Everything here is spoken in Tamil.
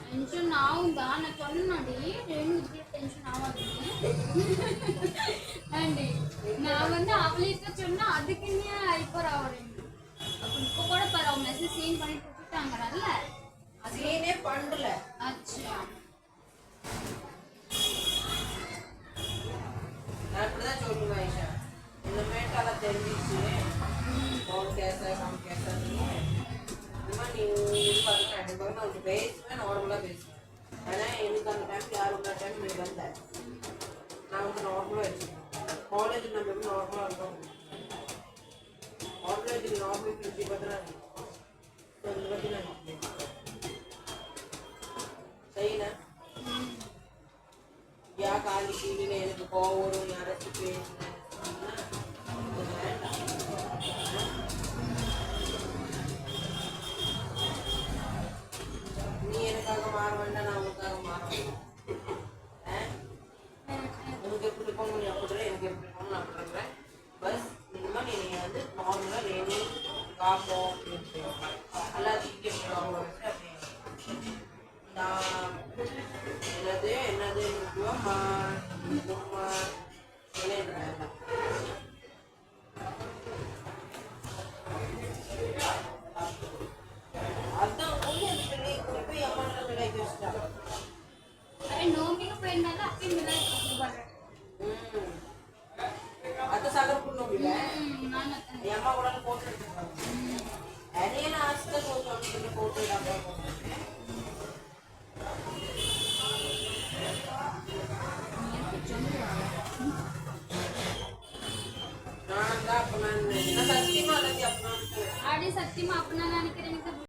ಟೆನ್ಷನ್ ಆಗುಂదా ನಾನು சொன்னடி ரெண்டு டென்ஷன் ஆகாதுன்னு అండి நான் வந்து அவளுக்கு சொன்னா அதுக்குன்னே ஹைப்பர் ஆவறேன் அப்ப இப்ப கூட பாரு அவங்க மெசேஜ் சீன் பண்ணி விட்டுட்டாங்கறல்ல அது சீனே பண்ணல अच्छा நான் இப்படிதான் சொல்லுவேன் ஐஷா இனிமேட்டு அதை தெரிஞ்சிச்சு कौन कैसा है कौन कैसा नहीं है நீ கண்டிப்பாக நான் உனக்கு பேசுவேன் நார்மலாக பேசுவேன் ஏன்னா எனக்கு அந்த டைம் யார் உள்ள டைம் நீ வந்த நான் வந்து நார்மலாக வச்சுக்கேன் காலேஜில் நம்ம எப்படி நார்மலாக இருக்கோம் காலேஜில் நார்மல் ஃபிஃப்டி பத்தினா ஸோ இதை பற்றி நான் சரிண்ணா யா காலி டிவியில் எனக்கு கோவம் வரும் யாராச்சும் பேசுனேன் நீ எனக்காக மாற வேண்டாம் நான் உனக்காக மாற வேண்டாம் உனக்கு எப்படி இருக்கணும் நீ அப்படி எனக்கு எப்படி இருக்கணும் நான் அப்படி இருக்கிறேன் பஸ் இனிமேல் நீ வந்து நார்மலாக வேணி காப்போம் எல்லாத்தையும் எப்படி நார்மலாக வச்சு அப்படி நான் என்னது முக்கியமா வேண்டாம் अरे नोमी को पहनना था अपनी मिला ऊपर आता सागर पूर्ण मिला ना ना यम्मा कोणाला फोटो आणि ना आज तक होतो आम्ही फोटो टाकतो ना अपना ना सच्ची मानती अपना आड़ी सच्ची में अपना ना निकलेंगे